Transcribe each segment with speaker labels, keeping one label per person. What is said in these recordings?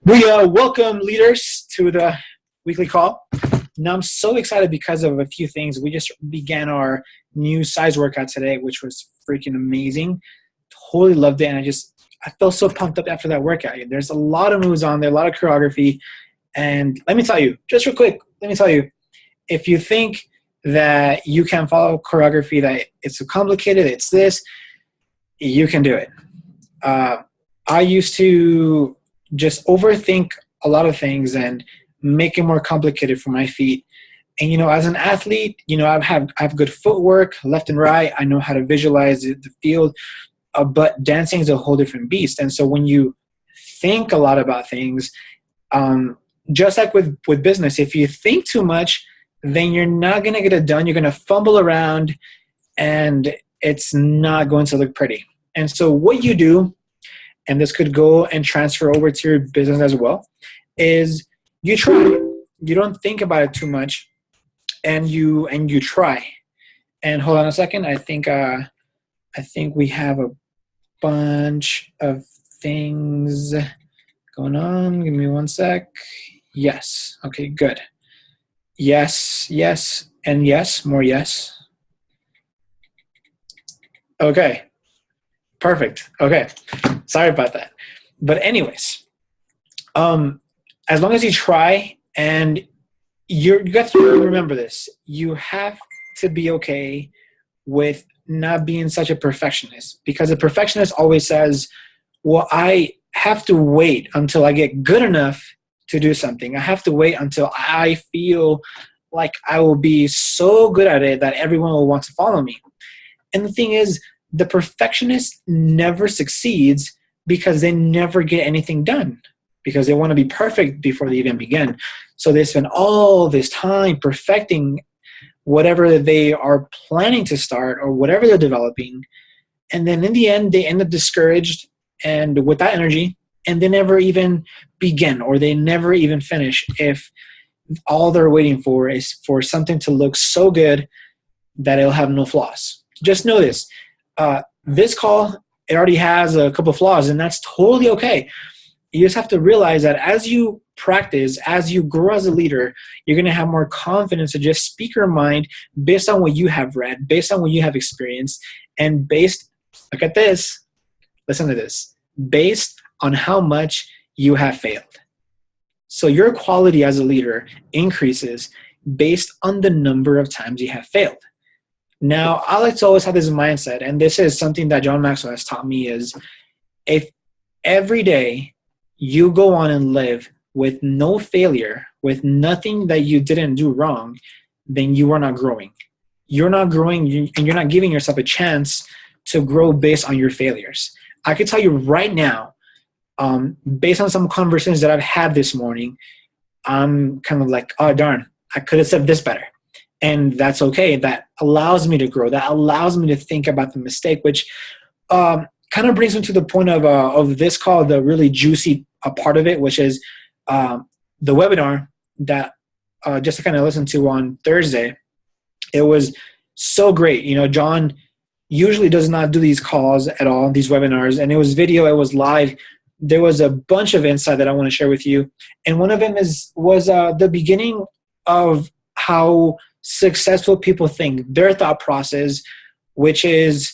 Speaker 1: We welcome leaders to the weekly call. Now I'm so excited because of a few things. We just began our new size workout today, which was freaking amazing. Totally loved it, and I felt so pumped up after that workout. There's a lot of moves on there, a lot of choreography, and let me tell you, just real quick, if you think that you can follow choreography, that it's so complicated, it's this, you can do it. I used to just overthink a lot of things and make it more complicated for my feet. And, as an athlete, I have good footwork, left and right. I know how to visualize the field, but dancing is a whole different beast. And so when you think a lot about things, just like with business, if you think too much, then you're not going to get it done. You're going to fumble around and it's not going to look pretty. And so what you do, and this could go and transfer over to your business as well, is you try. You don't think about it too much, and you try. And hold on a second. I think we have a bunch of things going on. Give me one sec. Yes. Okay, good. Yes, and yes, more yes. Okay. Perfect. Okay. Sorry about that. But anyways, as long as you try, and you have to remember this, you have to be okay with not being such a perfectionist, because a perfectionist always says, well, I have to wait until I get good enough to do something. I have to wait until I feel like I will be so good at it that everyone will want to follow me. And the thing is, the perfectionist never succeeds because they never get anything done, because they want to be perfect before they even begin. So they spend all this time perfecting whatever they are planning to start or whatever they're developing. And then in the end, they end up discouraged and with that energy, and they never even begin, or they never even finish, if all they're waiting for is for something to look so good that it'll have no flaws. Just know this. This call, it already has a couple of flaws, and that's totally okay. You just have to realize that as you practice, as you grow as a leader, you're going to have more confidence to just speak your mind based on what you have read, based on what you have experienced, and look at this, listen to this, based on how much you have failed. So your quality as a leader increases based on the number of times you have failed. Now, I like to always have this mindset, and this is something that John Maxwell has taught me, is if every day you go on and live with no failure, with nothing that you didn't do wrong, then you are not growing. You're not growing, and you're not giving yourself a chance to grow based on your failures. I can tell you right now, based on some conversations that I've had this morning, I'm kind of like, oh, darn, I could have said this better. And that's okay. That allows me to grow. That allows me to think about the mistake, which kind of brings me to the point of this call, the really juicy part of it, which is the webinar that just to kind of listen to on Thursday. It was so great. John usually does not do these calls at all, these webinars, and it was video, it was live. There was a bunch of insight that I want to share with you. And one of them was the beginning of how successful people think, their thought process, which is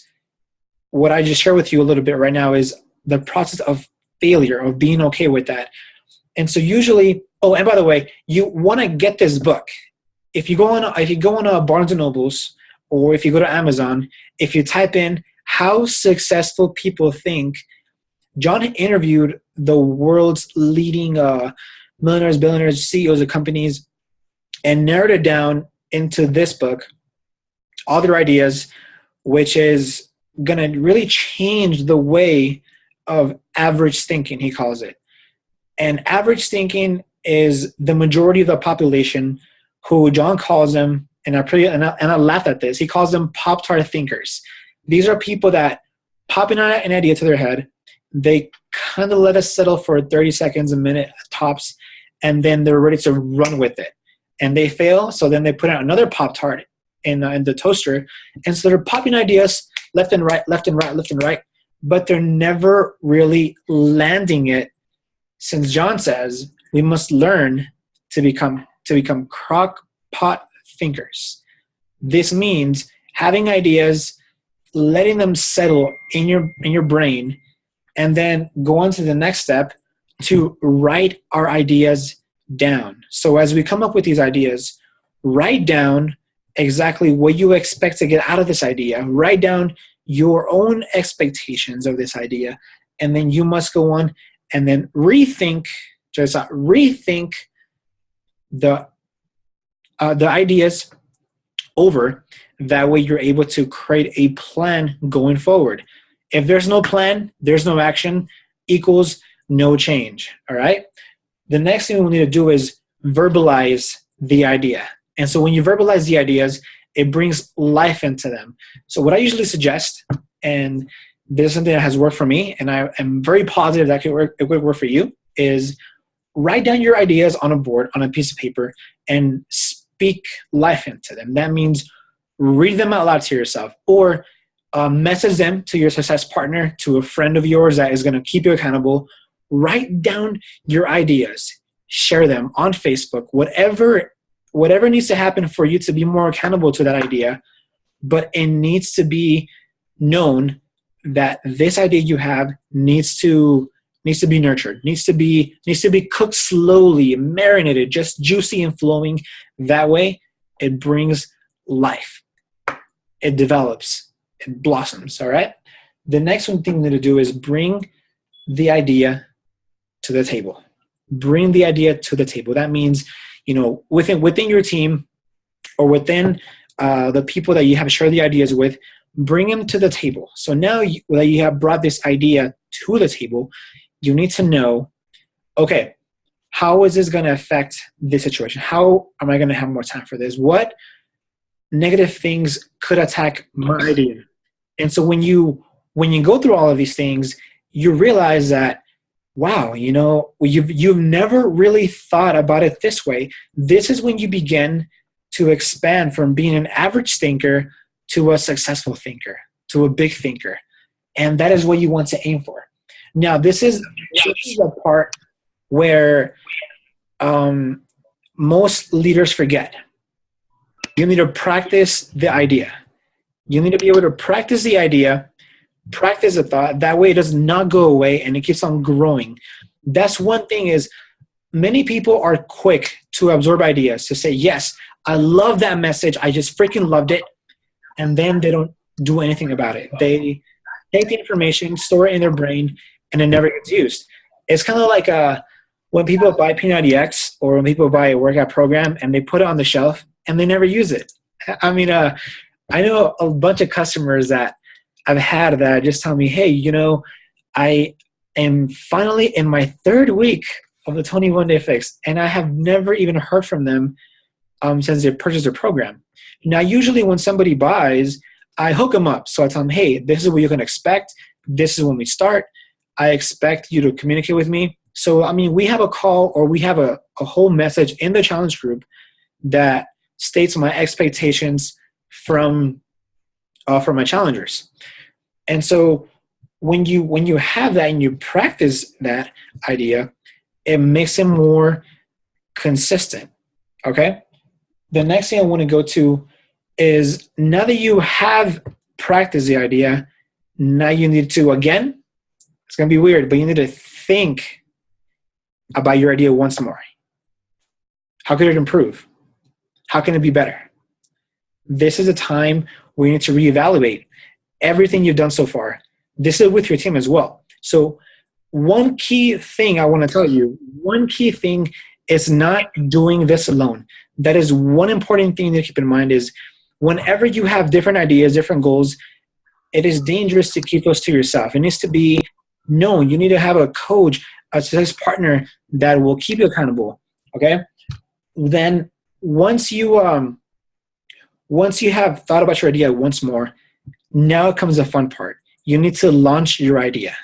Speaker 1: what I just shared with you a little bit right now, is the process of failure, of being okay with that. And so usually, oh, and by the way, you want to get this book. If you go on Barnes and Nobles, or if you go to Amazon, if you type in how successful people think, John interviewed the world's leading millionaires, billionaires, CEOs of companies, and narrowed it down into this book, all their ideas, which is going to really change the way of average thinking, he calls it. And average thinking is the majority of the population, who John calls them, and I laugh at this, he calls them Pop-Tart thinkers. These are people that pop in an idea to their head, they kind of let it settle for 30 seconds, a minute tops, and then they're ready to run with it. And they fail, so then they put out another Pop-Tart in the toaster, and so they're popping ideas left and right, but they're never really landing it since John says we must learn to become crock pot thinkers. This means having ideas, letting them settle in your brain, and then go on to the next step to write our ideas down. So as we come up with these ideas, write down exactly what you expect to get out of this idea. Write down your own expectations of this idea, and then you must go on and then rethink the ideas over. That way you're able to create a plan going forward. If there's no plan, there's no action, equals no change. All right. The next thing we need to do is verbalize the idea. And so when you verbalize the ideas, it brings life into them. So what I usually suggest, and this is something that has worked for me, and I am very positive that it would work for you, is write down your ideas on a board, on a piece of paper, and speak life into them. That means read them out loud to yourself, or message them to your success partner, to a friend of yours that is going to keep you accountable. Write down your ideas, share them on Facebook, whatever needs to happen for you to be more accountable to that idea. But it needs to be known that this idea you have needs to be nurtured, needs to be cooked slowly, marinated, just juicy and flowing. That way it brings life. It develops, it blossoms. All right. The next one thing we need to do is bring the idea to the table. Bring the idea to the table. That means, within your team, or within the people that you have shared the ideas with, bring them to the table. So now that you have brought this idea to the table, you need to know, okay, how is this going to affect this situation? How am I going to have more time for this? What negative things could attack my idea? And so when you go through all of these things, you realize that, wow, you've never really thought about it this way. This is when you begin to expand from being an average thinker to a successful thinker, to a big thinker. And that is what you want to aim for. Now, this is the part where most leaders forget. You need to practice the idea. You need to be able to practice the idea, practice the thought. That way it does not go away and it keeps on growing. That's one thing, is many people are quick to absorb ideas, to say, yes, I love that message, I just freaking loved it. And then they don't do anything about it. They take the information, store it in their brain, and it never gets used. It's kind of like when people buy P90X, or when people buy a workout program and they put it on the shelf and they never use it. I mean, I know a bunch of customers that I've had that just tell me, hey, I am finally in my 3rd week of the 21-day fix, and I have never even heard from them since they purchased their program. Now, usually when somebody buys, I hook them up. So I tell them, hey, this is what you can expect. This is when we start. I expect you to communicate with me. So, I mean, we have a call, or we have a whole message in the challenge group that states my expectations from my challengers. And so when you have that and you practice that idea, it makes it more consistent. Okay? The next thing I want to go to is, now that you have practiced the idea, now you need to, again, it's going to be weird, but you need to think about your idea once more. How could it improve? How can it be better? This is a time where you need to reevaluate everything you've done so far. This is with your team as well. So one key thing I want to tell you, one key thing is not doing this alone. That is one important thing to keep in mind, is whenever you have different ideas, different goals, it is dangerous to keep those to yourself. It needs to be known. You need to have a coach, a success partner that will keep you accountable. Okay? Then once you have thought about your idea once more, now comes the fun part. You need to launch your idea.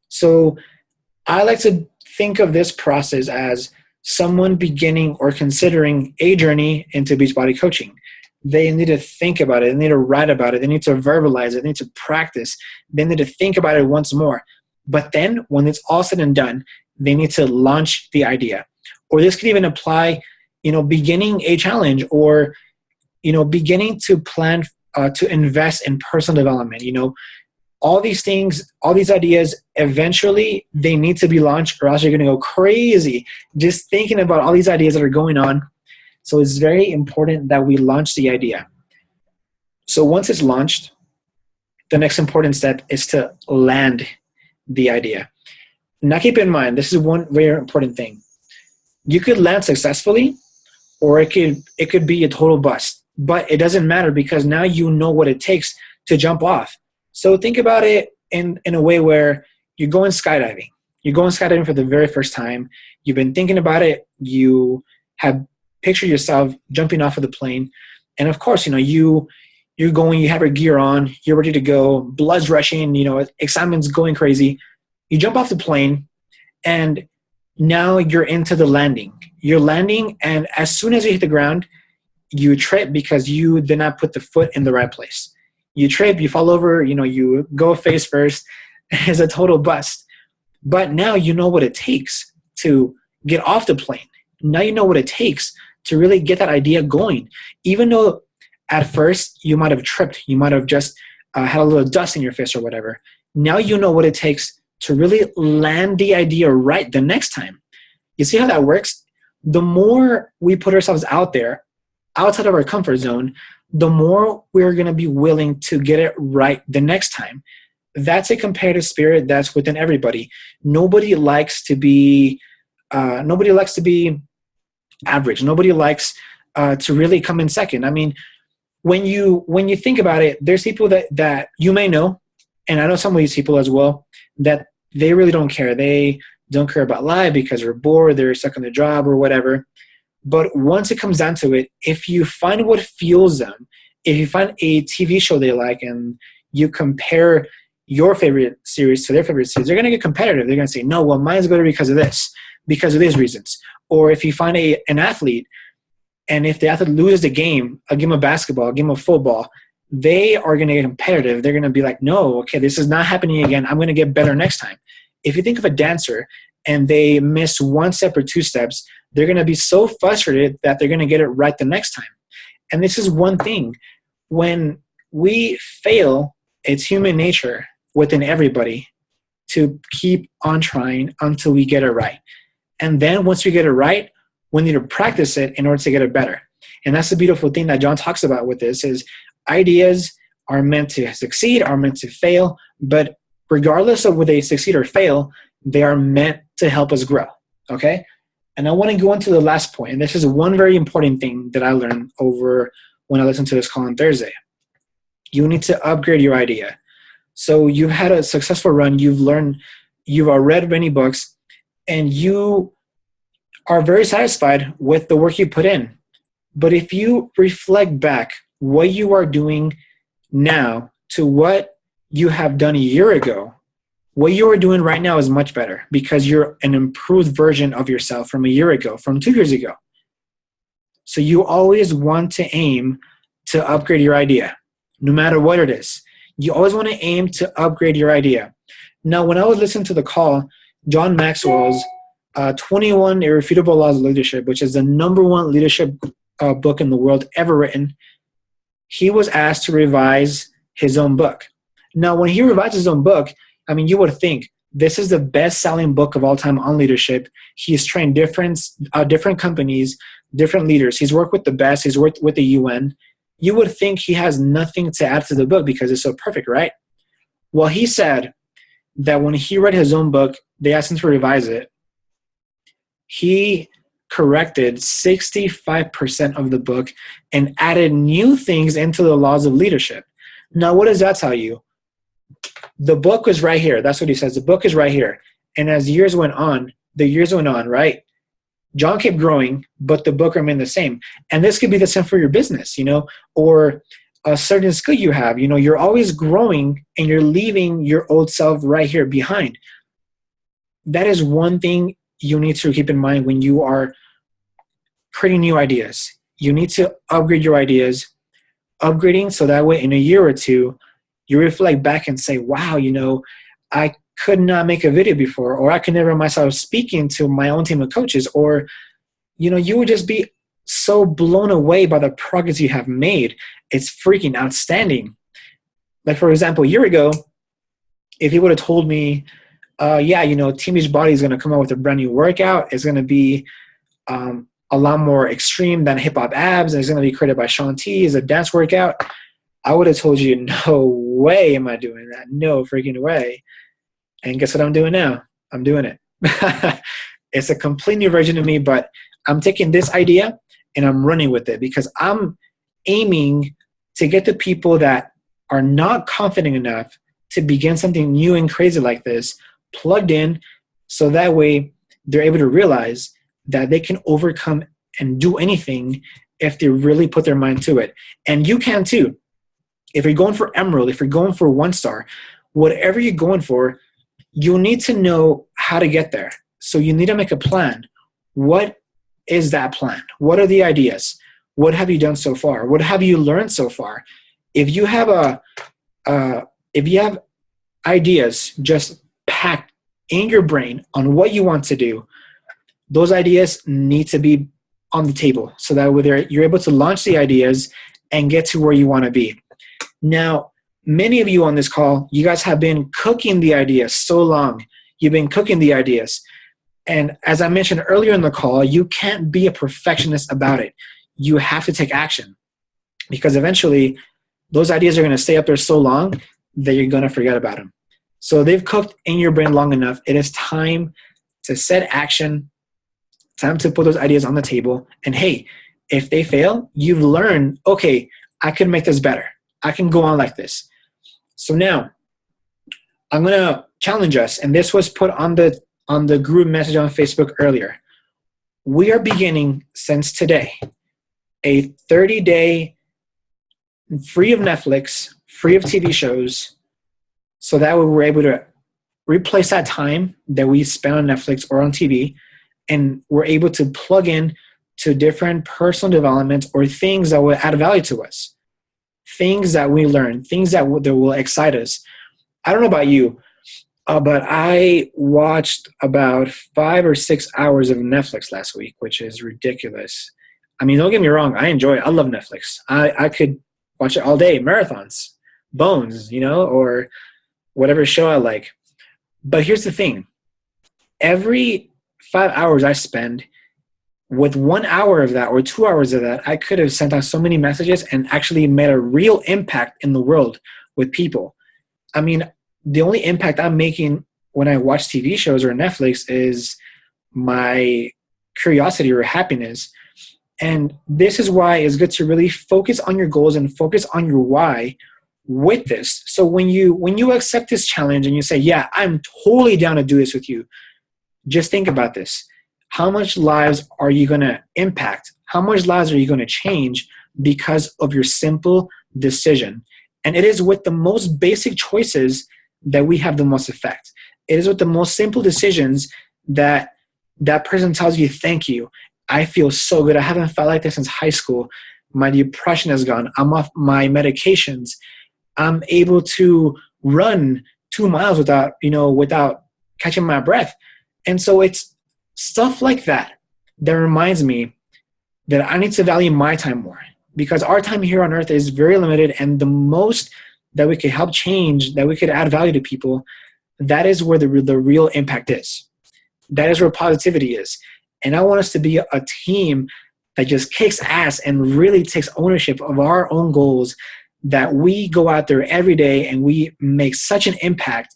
Speaker 1: So I like to think of this process as someone beginning or considering a journey into Beachbody coaching. They need to think about it. They need to write about it. They need to verbalize it. They need to practice. They need to think about it once more. But then when it's all said and done, they need to launch the idea. Or this could even apply, beginning a challenge, or, beginning to plan to invest in personal development. All these things, all these ideas, eventually they need to be launched, or else you're going to go crazy just thinking about all these ideas that are going on. So it's very important that we launch the idea. So once it's launched, the next important step is to land the idea. Now keep in mind, this is one very important thing. You could land successfully, or it could be a total bust. But it doesn't matter, because now you know what it takes to jump off. So think about it in a way where you're going skydiving. You're going skydiving for the very first time. You've been thinking about it. You have pictured yourself jumping off of the plane. And of course, you're going, you have your gear on, you're ready to go, blood's rushing, excitement's going crazy. You jump off the plane, and now you're into the landing. You're landing, and as soon as you hit the ground, you trip because you did not put the foot in the right place. You trip, you fall over, you go face first. It's a total bust. But now you know what it takes to get off the plane. Now you know what it takes to really get that idea going. Even though at first you might have tripped, you might have just had a little dust in your face or whatever. Now you know what it takes to really land the idea right the next time. You see how that works? The more we put ourselves out there, outside of our comfort zone, the more we're going to be willing to get it right the next time. That's a competitive spirit that's within everybody. Nobody likes to be average. Nobody likes to really come in second. I mean, when you think about it, there's people that you may know, and I know some of these people as well, that they really don't care. They don't care about life because they're bored, they're stuck on their job or whatever. But once it comes down to it, if you find what fuels them, if you find a TV show they like and you compare your favorite series to their favorite series, they're going to get competitive. They're going to say, no, well, mine's better because of this, because of these reasons. Or if you find an athlete, and if the athlete loses a game of basketball, a game of football, they are going to get competitive. They're going to be like, no, okay, this is not happening again. I'm going to get better next time. If you think of a dancer and they miss one step or two steps, they're going to be so frustrated that they're going to get it right the next time. And this is one thing. When we fail, it's human nature within everybody to keep on trying until we get it right. And then once we get it right, we need to practice it in order to get it better. And that's the beautiful thing that John talks about with this is ideas are meant to succeed, are meant to fail, but regardless of whether they succeed or fail, they are meant to help us grow, okay? And I want to go into the last point, and this is one very important thing that I learned over when I listened to this call on Thursday. You need to upgrade your idea. So you've had a successful run, you've read many books, and you are very satisfied with the work you put in. But if you reflect back what you are doing now to what you have done a year ago, what you are doing right now is much better because you're an improved version of yourself from a year ago, from 2 years ago. So you always want to aim to upgrade your idea, no matter what it is. You always want to aim to upgrade your idea. Now, when I was listening to the call, John Maxwell's 21 Irrefutable Laws of Leadership, which is the #1 leadership book in the world ever written, he was asked to revise his own book. Now, when he revised his own book, I mean, you would think this is the best-selling book of all time on leadership. He's trained different companies, different leaders. He's worked with the best. He's worked with the UN. You would think he has nothing to add to the book because it's so perfect, right? Well, he said that when he read his own book, they asked him to revise it. He corrected 65% of the book and added new things into the laws of leadership. Now, what does that tell you? The book was right here. That's what he says. The book is right here. And as the years went on, right? John kept growing, but the book remained the same. And this could be the same for your business, or a certain skill you have. You're always growing and you're leaving your old self right here behind. That is one thing you need to keep in mind when you are creating new ideas. You need to upgrade your ideas, upgrading so that way in a year or two, you reflect back and say, wow, I could not make a video before, or I could never myself speaking to my own team of coaches, or, you would just be so blown away by the progress you have made. It's freaking outstanding. Like, for example, a year ago, if you would have told me, Team Beachbody is going to come out with a brand new workout, it's going to be a lot more extreme than hip hop abs, and it's going to be created by Sean T as a dance workout, I would have told you, no way am I doing that. No freaking way. And guess what I'm doing now? I'm doing it. It's a complete new version of me, but I'm taking this idea and I'm running with it because I'm aiming to get the people that are not confident enough to begin something new and crazy like this plugged in, so that way they're able to realize that they can overcome and do anything if they really put their mind to it. And you can too. If you're going for Emerald, if you're going for 1-star, whatever you're going for, you need to know how to get there. So you need to make a plan. What is that plan? What are the ideas? What have you done so far? What have you learned so far? If you have ideas just packed in your brain on what you want to do, those ideas need to be on the table so that you're able to launch the ideas and get to where you want to be. Now, many of you on this call, you guys have been cooking the ideas so long. You've been cooking the ideas. And as I mentioned earlier in the call, you can't be a perfectionist about it. You have to take action because eventually those ideas are going to stay up there so long that you're going to forget about them. So they've cooked in your brain long enough. It is time to set action, time to put those ideas on the table. And hey, if they fail, you've learned, okay, I can make this better. I can go on like this. So now I'm going to challenge us. And this was put on the group message on Facebook earlier. We are beginning since today a 30-day free of Netflix, free of TV shows, so that way we're able to replace that time that we spend on Netflix or on TV, and we're able to plug in to different personal development or things that will add value to us, things that we learn, things that will excite us. I don't know about you, but I watched about 5 or 6 hours of Netflix last week, which is ridiculous. I mean, don't get me wrong. I enjoy it. I love Netflix. I could watch it all day, marathons, Bones, or whatever show I like. But here's the thing. Every 5 hours I spend, with 1 hour of that or 2 hours of that, I could have sent out so many messages and actually made a real impact in the world with people. I mean, the only impact I'm making when I watch TV shows or Netflix is my curiosity or happiness. And this is why it's good to really focus on your goals and focus on your why with this. So when you accept this challenge and you say, yeah, I'm totally down to do this with you, just think about this. How much lives are you going to impact? How much lives are you going to change because of your simple decision? And it is with the most basic choices that we have the most effect. It is with the most simple decisions that that person tells you, thank you. I feel so good. I haven't felt like this since high school. My depression has gone. I'm off my medications. I'm able to run 2 miles without catching my breath. And so it's stuff like that that reminds me that I need to value my time more, because our time here on earth is very limited, and the most that we could help change, that we could add value to people, that is where the real impact is. That is where positivity is. And I want us to be a team that just kicks ass and really takes ownership of our own goals, that we go out there every day and we make such an impact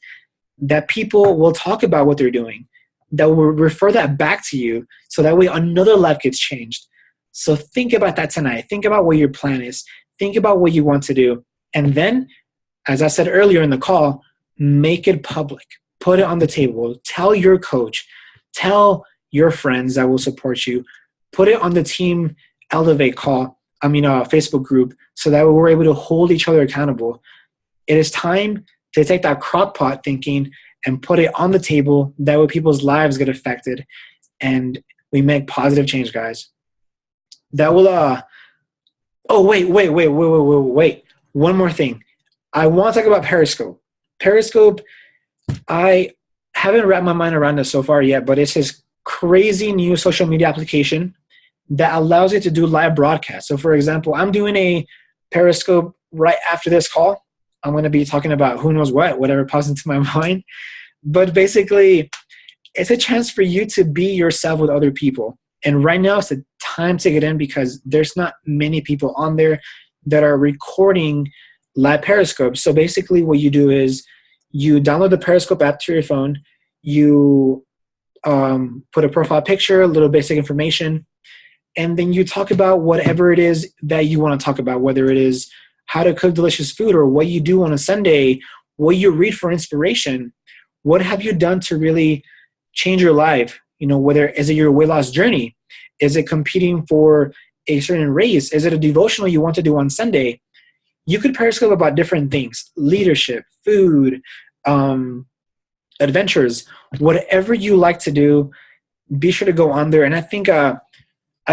Speaker 1: that people will talk about what they're doing, that will refer that back to you, so that way another life gets changed. So think about that tonight. Think about what your plan is. Think about what you want to do. And then, as I said earlier in the call, make it public. Put it on the table. Tell your coach. Tell your friends that will support you. Put it on the Team Elevate Facebook group, so that we're able to hold each other accountable. It is time to take that crock pot thinking and put it on the table. That way people's lives get affected and we make positive change, guys. That will, wait. One more thing. I want to talk about Periscope. Periscope, I haven't wrapped my mind around this so far yet, but it's this crazy new social media application that allows you to do live broadcasts. So for example, I'm doing a Periscope right after this call. I'm going to be talking about who knows what, whatever pops into my mind. But basically, it's a chance for you to be yourself with other people. And right now, it's the time to get in because there's not many people on there that are recording live Periscope. So basically what you do is you download the Periscope app to your phone, you put a profile picture, a little basic information, and then you talk about whatever it is that you want to talk about, whether it is how to cook delicious food or what you do on a Sunday, what you read for inspiration, what have you done to really change your life? You know, whether is it your weight loss journey? Is it competing for a certain race? Is it a devotional you want to do on Sunday? You could Periscope about different things, leadership, food, adventures, whatever you like to do, be sure to go on there. And I think I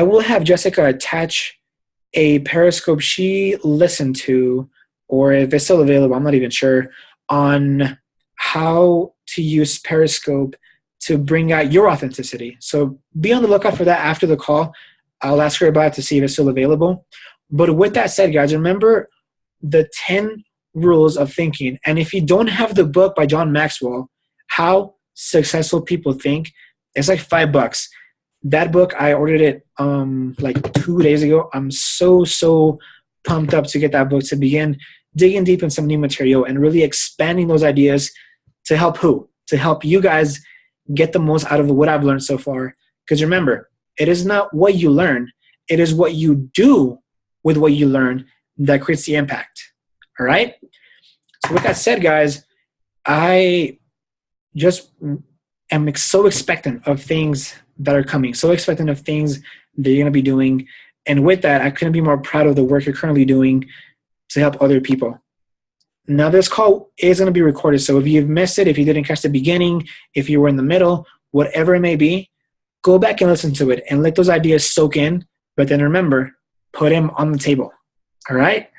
Speaker 1: will have Jessica attach a Periscope she listened to, or if it's still available, I'm not even sure, on how to use Periscope to bring out your authenticity. So be on the lookout for that after the call. I'll ask her about it to see if it's still available. But with that said, guys, remember the 10 rules of thinking. And if you don't have the book by John Maxwell, How Successful People Think, it's like $5. That book, I ordered it like 2 days ago. I'm so pumped up to get that book, to begin digging deep in some new material and really expanding those ideas to help who? To help you guys get the most out of what I've learned so far. Because remember, it is not what you learn. It is what you do with what you learn that creates the impact. All right? So with that said, guys, I just am so expectant of things that are coming, so expectant of things that you're going to be doing. And with that, I couldn't be more proud of the work you're currently doing to help other people. Now, this call is going to be recorded, so if you've missed it, if you didn't catch the beginning, if you were in the middle, whatever it may be, go back and listen to it and let those ideas soak in. But then remember, put them on the table. All right?